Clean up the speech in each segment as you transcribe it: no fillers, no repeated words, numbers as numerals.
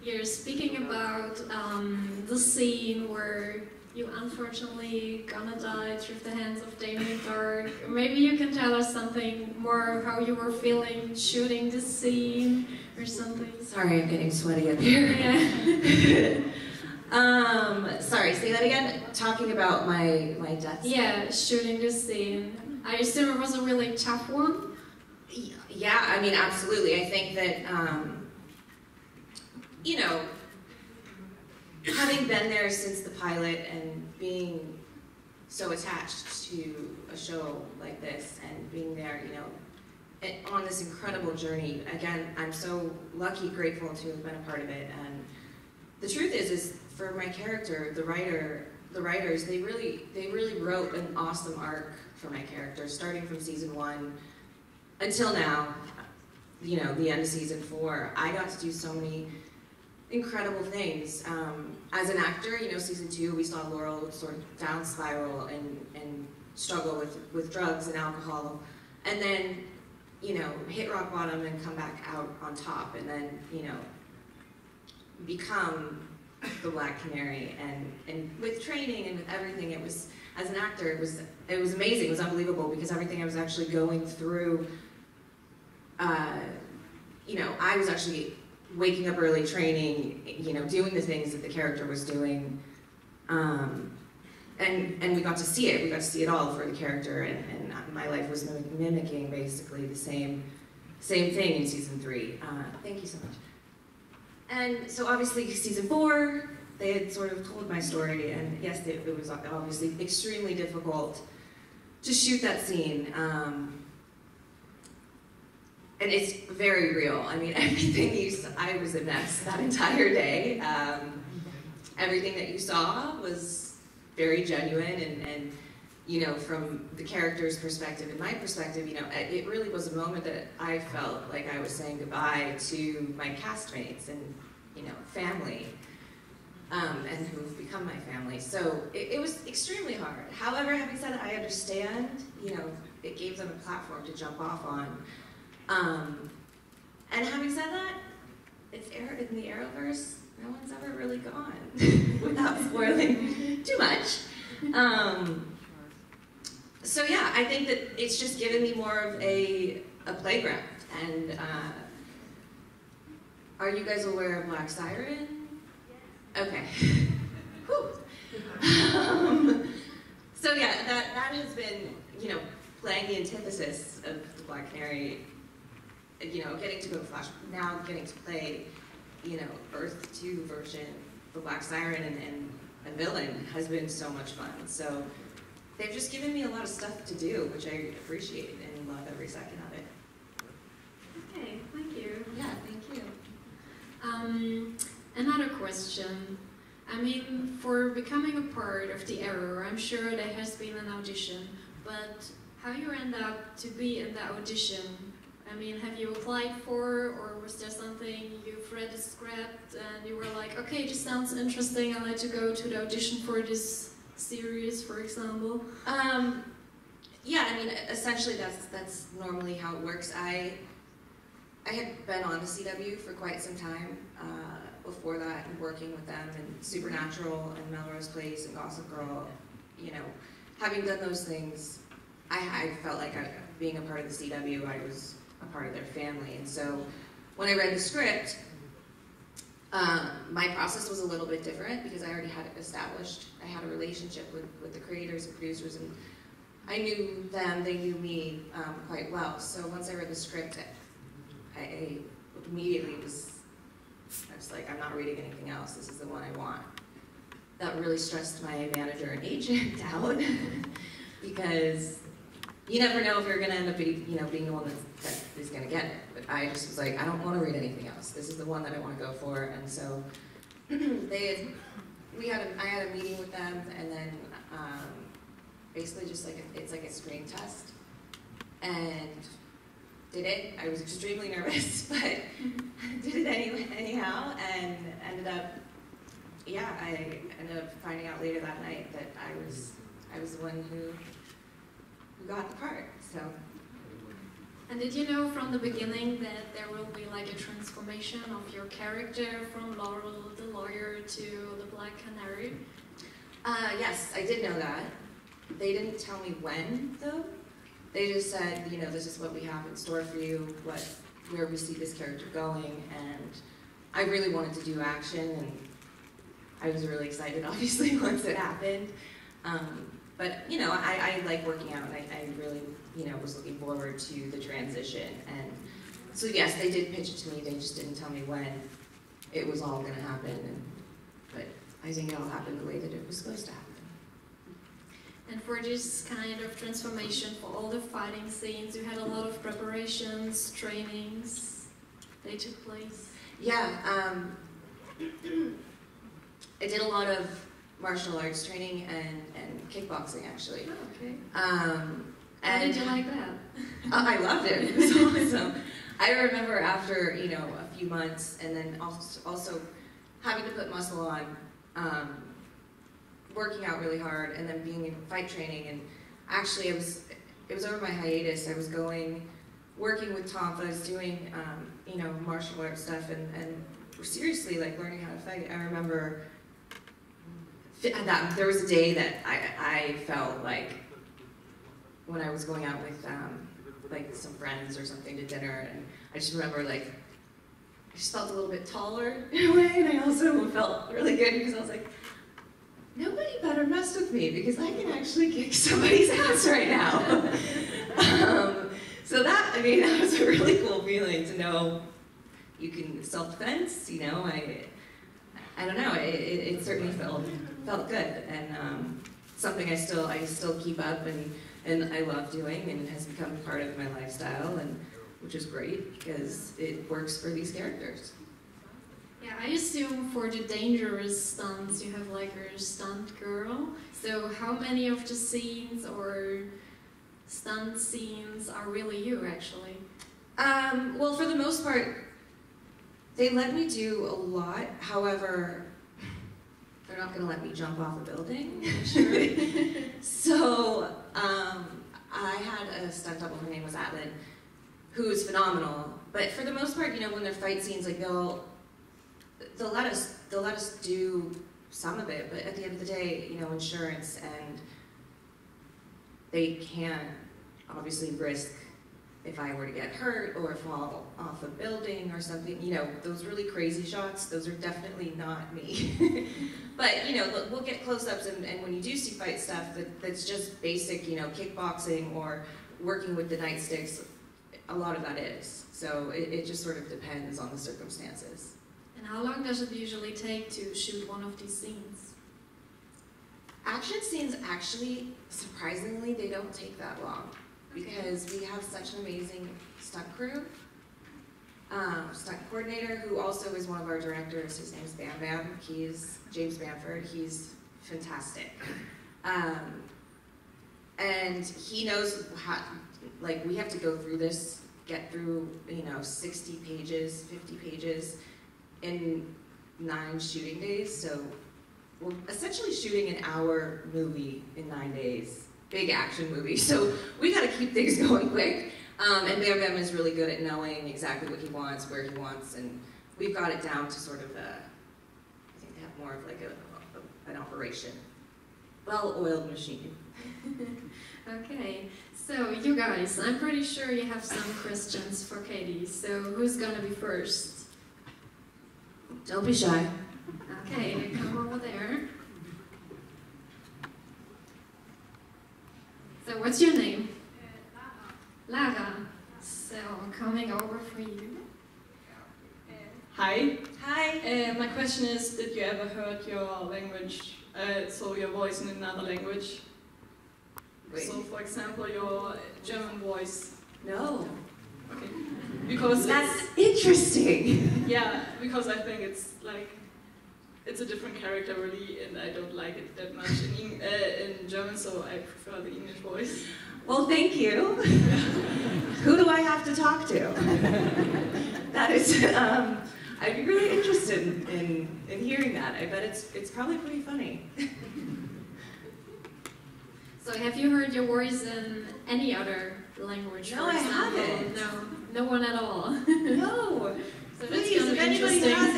you're speaking about the scene where you unfortunately gonna die through the hands of Damien Dark. Maybe you can tell us something more how you were feeling shooting this scene or something. Sorry, I'm getting sweaty up here. Yeah. Sorry, say that again? Talking about my death scene? Yeah, shooting this scene. I assume it was a really tough one? Yeah, I mean, absolutely. I think that, you know, having been there since the pilot and being so attached to a show like this and being there, you know, on this incredible journey, again, I'm so lucky, grateful to have been a part of it. And the truth is for my character, the writers, they really wrote an awesome arc for my character, starting from season 1 until now, you know, the end of season 4. I got to do so many incredible things. As an actor, you know, season 2, we saw Laurel sort of down spiral and struggle with drugs and alcohol, and then, you know, hit rock bottom and come back out on top, and then, you know, become the Black Canary. And with training and with everything, it was, as an actor, it was amazing, it was unbelievable, because everything I was actually going through, you know, I was actually waking up early, training, you know, doing the things that the character was doing, and we got to see it. We got to see it all for the character, and my life was mimicking basically the same thing in season 3. Thank you so much. And so obviously season 4, they had sort of told my story, and yes, it was obviously extremely difficult to shoot that scene. And it's very real. I mean, everything I was a mess that entire day. Everything that you saw was very genuine, and you know, from the character's perspective and my perspective, you know, it really was a moment that I felt like I was saying goodbye to my castmates and, you know, family, and who've become my family. So it was extremely hard. However, having said that, I understand, you know, it gave them a platform to jump off on. And having said that, it's in the Arrowverse, no one's ever really gone, without spoiling too much. So yeah, I think that it's just given me more of a playground. And are you guys aware of Black Siren? Okay. So yeah, that has been, you know, playing the antithesis of the Black Canary. You know, getting to go Flash, now getting to play, you know, Earth 2 version, the Black Siren and villain has been so much fun. So they've just given me a lot of stuff to do, which I appreciate and love every second of it. Okay, thank you. Yeah, thank you. Another question. I mean, for becoming a part of the Arrow, I'm sure there has been an audition, but how you end up to be in the audition? I mean, have you applied for, or was there something you've read the script and you were like, okay, this sounds interesting, I'd like to go to the audition for this series, for example? Yeah, I mean, essentially that's normally how it works. I had been on the CW for quite some time before that, and working with them in Supernatural and Melrose Place and Gossip Girl. You know, having done those things, I felt like being a part of the CW, I was a part of their family. And so when I read the script, my process was a little bit different because I already had it established. I had a relationship with the creators and producers, and I knew them, they knew me quite well. So once I read the script, I immediately I was like, I'm not reading anything else, this is the one I want. That really stressed my manager and agent out because you never know if you're going to end up being the one that is going to get it. But I just was like, I don't want to read anything else. This is the one that I want to go for. And so I had a meeting with them, and then basically just like it's like a screen test, and did it. I was extremely nervous, but did it anyhow, and ended up finding out later that night that I was the one who got the part. So And did you know from the beginning that there will be like a transformation of your character from Laurel the lawyer to the Black Canary? Yes, I did know that. They didn't tell me when, though. They just said, you know, this is what we have in store for you, where we see this character going, and I really wanted to do action, and I was really excited, obviously, once it happened. But, you know, I like working out, and I really, you know, was looking forward to the transition. And so, yes, they did pitch it to me. They just didn't tell me when it was all going to happen. But I think it all happened the way that it was supposed to happen. And for this kind of transformation, for all the fighting scenes, you had a lot of preparations, trainings, they took place? Yeah, I did a lot of martial arts training and kickboxing, actually. Oh, okay. How did you like that? I loved it. It was awesome. I remember after, you know, a few months, and then also having to put muscle on, working out really hard, and then being in fight training. And actually, it was over my hiatus. I was working with Tom. I was doing, you know, martial arts stuff, and seriously, like, learning how to fight. I remember that there was a day that I felt like when I was going out with like some friends or something to dinner, and I just remember, like, I just felt a little bit taller in a way, and I also felt really good because I was like, nobody better mess with me because I can actually kick somebody's ass right now. So that, I mean, that was a really cool feeling to know you can self-defense, you know. I don't know, it certainly felt good, and something I still keep up and I love doing, and has become part of my lifestyle, and which is great because it works for these characters. Yeah, I assume for the dangerous stunts you have like a stunt girl. So how many of the scenes or stunt scenes are really you, actually? Well, for the most part, they let me do a lot. However, they're not going to let me jump off a building. Sure. So I had a stunt double. Her name was Atlin, who's phenomenal. But for the most part, you know, when they're fight scenes, like they'll let us do some of it. But at the end of the day, you know, insurance, and they can't obviously risk if I were to get hurt or fall off a building or something. You know, those really crazy shots, those are definitely not me. But, you know, we'll get close-ups, and when you do see fight stuff that's just basic, you know, kickboxing or working with the nightsticks, a lot of that is. So it just sort of depends on the circumstances. And how long does it usually take to shoot one of these scenes? Action scenes, actually, surprisingly, they don't take that long. Because we have such an amazing stunt crew, stunt coordinator, who also is one of our directors. His name's Bam Bam. He's James Bamford. He's fantastic. And he knows how, like, we have to go through this, get through, you know, 60 pages, 50 pages in 9 shooting days. So we're essentially shooting an hour movie in 9 days. Big action movie, so we got to keep things going quick. And Bam Bam is really good at knowing exactly what he wants, where he wants, and we've got it down to sort of I think they have more of like an operation, well-oiled machine. Okay, so you guys, I'm pretty sure you have some questions for Katie. So who's gonna be first? Don't be shy. Okay, come over there. So what's your name? Lara. Lara. So coming over for you. Hi. Hi. My question is, did you ever heard your language, so your voice in another language? Wait. So, for example, your German voice. No. Okay. Because that's interesting. Yeah, because I think it's like, it's a different character really, and I don't like it that much in German, so I prefer the English voice. Well, thank you. Who do I have to talk to? That is, I'd be really interested in hearing that. I bet it's probably pretty funny. So have you heard your voice in any other language, No, for I example. haven't. No one at all. No. So Please, that's if gonna be anybody interesting. has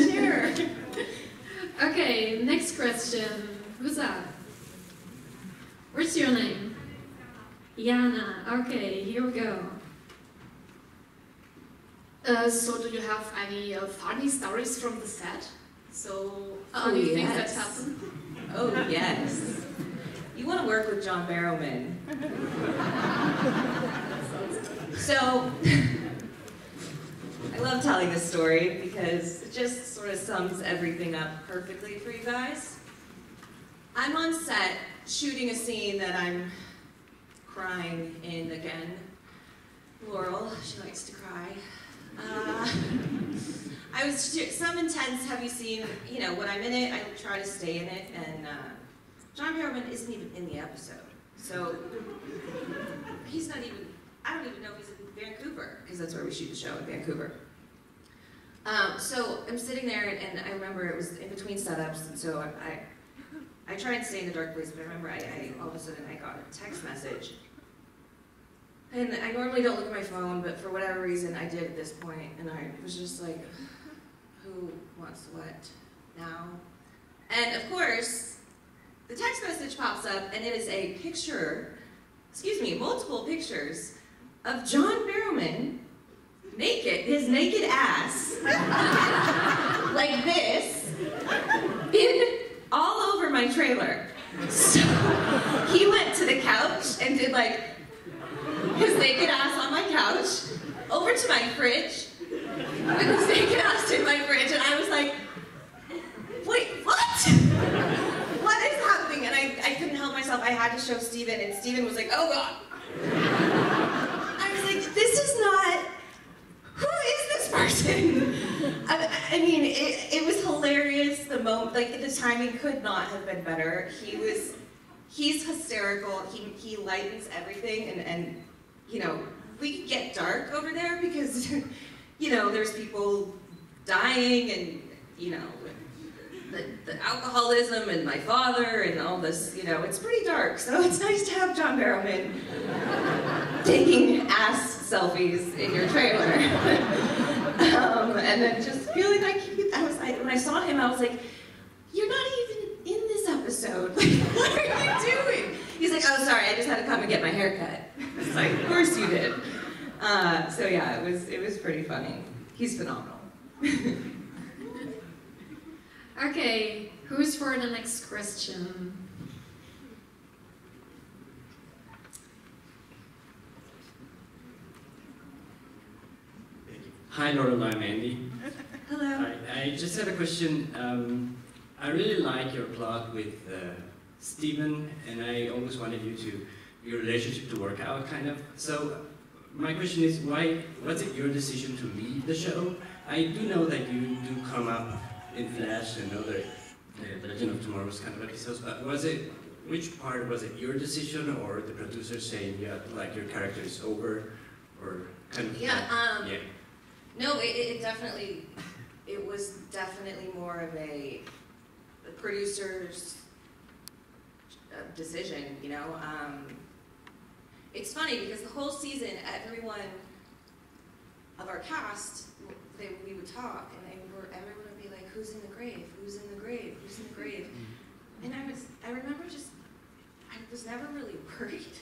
it, share. Okay, next question. Who's that? What's your name? Jana. Okay, here we go. So do you have any funny stories from the set? So Oh, funny things that yes. happen? Oh, yes. You want to work with John Barrowman. So, I love telling this story because it just sort of sums everything up perfectly for you guys. I'm on set shooting a scene that I'm crying in again. Laurel, she likes to cry. I was some intense. Have you seen? You know, when I'm in it, I try to stay in it. And John Barrowman isn't even in the episode, so he's not even. I don't even know if he's in Vancouver because that's where we shoot the show, in Vancouver. So I'm sitting there, and I remember it was in between setups, and so I try and stay in the dark place. But I remember I all of a sudden I got a text message. And I normally don't look at my phone, but for whatever reason I did at this point, and I was just like, who wants what now? And of course, the text message pops up, and it is a picture, multiple pictures of John Barrowman, naked, his naked ass, like this, all over my trailer. So he went to the couch and did like, his naked ass on my couch, over to my fridge, with his naked ass in my fridge, and I was like, wait, what? What is happening? And I couldn't help myself. I had to show Steven, and Steven was like, oh God. I was like, this is not, who is this person? I mean, it was hilarious, the moment, like the timing could not have been better. He's hysterical, he lightens everything, and you know, we could get dark over there because, you know, there's people dying and, you know, the alcoholism and my father and all this, you know, it's pretty dark. So it's nice to have John Barrowman taking ass selfies in your trailer. And then just feeling like, when I saw him, I was like, you're not even in this episode. Like, what are you doing? He's like, oh, sorry, I just had to come and get my hair cut. It's like, of course you did. So yeah, it was pretty funny. He's phenomenal. Okay, who's for the next question? Hi, Laurel, I'm Andy. Hello. I just had a question. I really like your plot with Steven, and I always wanted your relationship to work out, kind of. So my question is, why was it your decision to leave the show? I do know that you do come up in Flash and other Legend of Tomorrow's kind of episodes, but which part was it your decision, or the producer saying, yeah, like your character is over, or kind of? Yeah. Yeah. No, it was definitely more of a producer's decision, you know. It's funny because the whole season, everyone of our cast, we would talk, and everyone would be like, "Who's in the grave? Who's in the grave? Who's in the grave?" And I remember I was never really worried.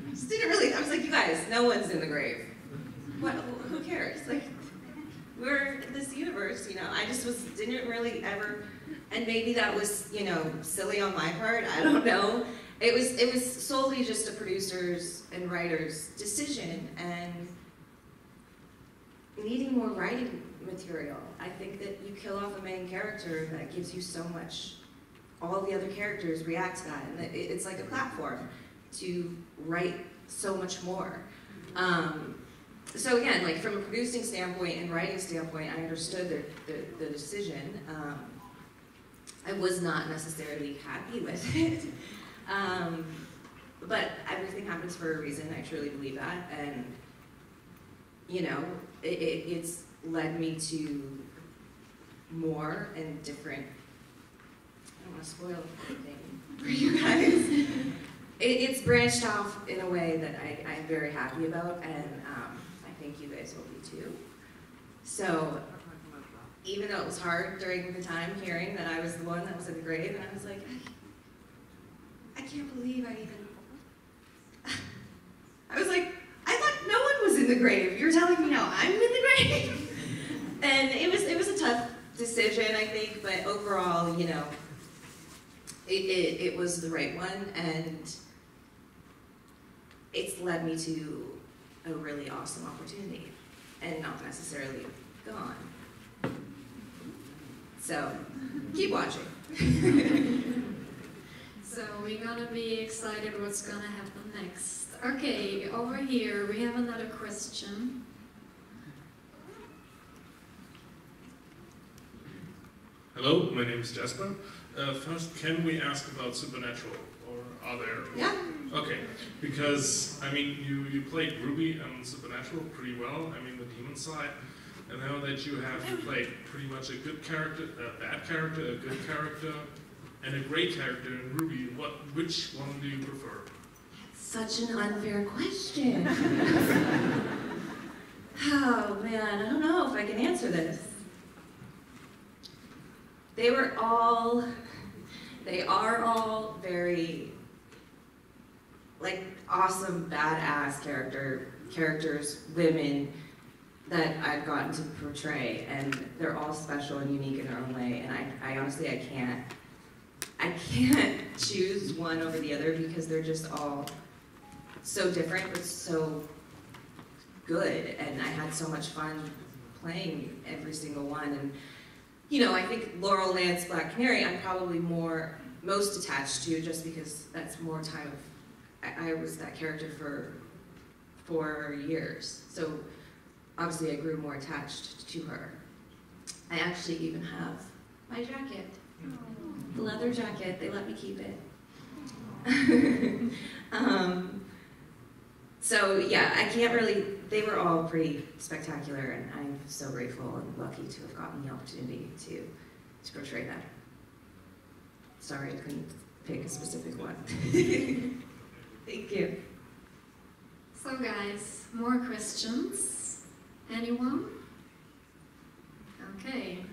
I was like, you guys, no one's in the grave. What? Who cares? Like, we're in this universe, you know. I just didn't really ever, and maybe that was, you know, silly on my part. I don't know. It was solely just a producer's and writer's decision, and needing more writing material. I think that you kill off a main character that gives you so much. All the other characters react to that, and it's like a platform to write so much more. So again, like from a producing standpoint and writing standpoint, I understood the decision. I was not necessarily happy with it, but everything happens for a reason. I truly believe that, and you know, it's led me to more and different. I don't want to spoil anything for you guys. it's branched off in a way that I'm very happy about, and I think you guys will be too. So even though it was hard during the time hearing that I was the one that was in the grave, and I was like, I can't believe I was like, I thought no one was in the grave. You're telling me now I'm in the grave? And it was a tough decision, I think, but overall, you know, it was the right one, and it's led me to a really awesome opportunity, and not necessarily gone. So, keep watching. So we're gonna be excited what's gonna happen next. Okay, over here we have another question. Hello, my name is Jasper. First, can we ask about Supernatural, or are there? Yeah. Okay, because, I mean, you played Ruby on Supernatural pretty well, I mean, the demon side, and now that you have played pretty much a good character, a bad character, a good character, and a great character in Ruby, which one do you prefer? Such an unfair question. Oh man, I don't know if I can answer this. They are all very, like, awesome, badass characters, women that I've gotten to portray, and they're all special and unique in their own way, and I honestly, I can't choose one over the other because they're just all so different, but so good, and I had so much fun playing every single one. And you know, I think Laurel Lance, Black Canary, I'm probably most attached to, just because that's more time of, I was that character for 4 years, so obviously I grew more attached to her. I actually even have my jacket, the leather jacket, they let me keep it. So yeah, I can't really, they were all pretty spectacular, and I'm so grateful and lucky to have gotten the opportunity to portray that. Sorry I couldn't pick a specific one. Thank you. So guys, more questions? Anyone? Okay.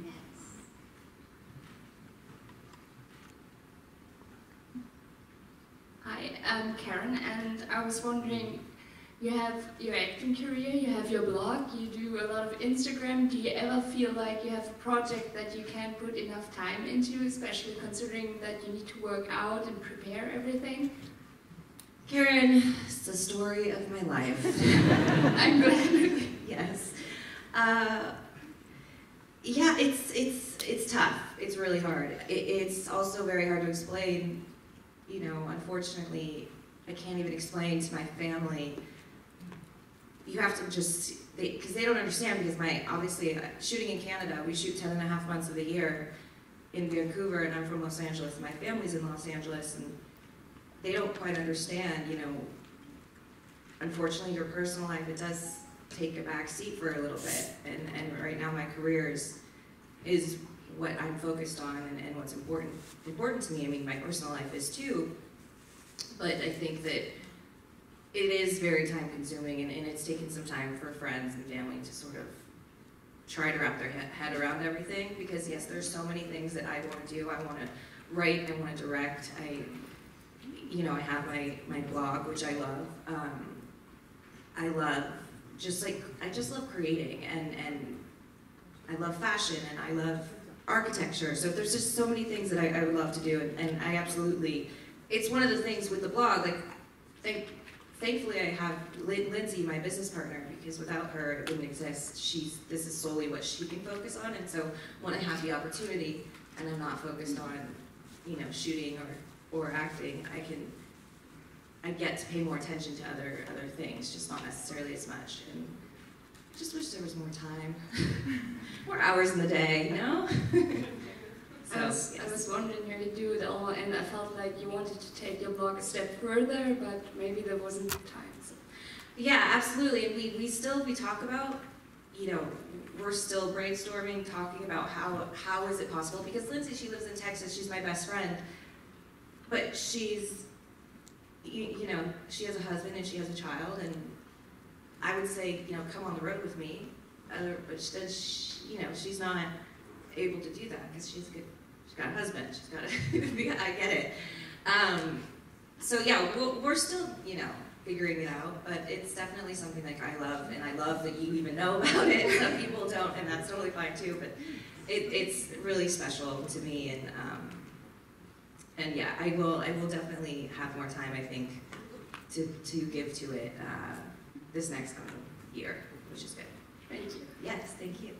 Hi, I'm Karen, and I was wondering, you have your acting career, you have your blog, you do a lot of Instagram. Do you ever feel like you have a project that you can't put enough time into, especially considering that you need to work out and prepare everything? Karen, it's the story of my life. I'm glad. Yes. Yeah, it's tough. It's really hard. It's also very hard to explain. You know, unfortunately, I can't even explain to my family. You have to just, because they don't understand, because obviously, shooting in Canada, we shoot 10.5 months of the year in Vancouver, and I'm from Los Angeles, and my family's in Los Angeles, and they don't quite understand, you know, unfortunately, your personal life, it does take a back seat for a little bit, and right now my career is what I'm focused on, and what's important to me. I mean, my personal life is too, but I think that it is very time consuming, and it's taken some time for friends and family to sort of try to wrap their head around everything, because yes, there's so many things that I want to do. I want to write, I want to direct, you know, I have my blog, which I love. I love, I just love creating, and I love fashion, and I love architecture. So there's just so many things that I would love to do, and I absolutely, it's one of the things with the blog, like, thankfully I have Lindsay, my business partner, because without her it wouldn't exist. This is solely what she can focus on, and so when I have the opportunity and I'm not focused on, you know, shooting or acting, I get to pay more attention to other things, just not necessarily as much. And I just wish there was more time, more hours in the day, you know? So, I was wondering how you do it all, and I felt like you wanted to take your blog a step further, but maybe there wasn't time. So. Yeah, absolutely. And we talk about, you know, we're still brainstorming, talking about how is it possible, because Lindsay, she lives in Texas, she's my best friend, but she's, you know, she has a husband and she has a child, and I would say, you know, come on the road with me. But you know, she's not able to do that because she's got a husband. She's got a, I get it. So yeah, we're still, you know, figuring it out, but it's definitely something like I love, and I love that you even know about it. Some people don't, and that's totally fine too, but it's really special to me, and yeah, I will definitely have more time, I think, to give to it this next coming year, which is good. Thank you. Yes, thank you.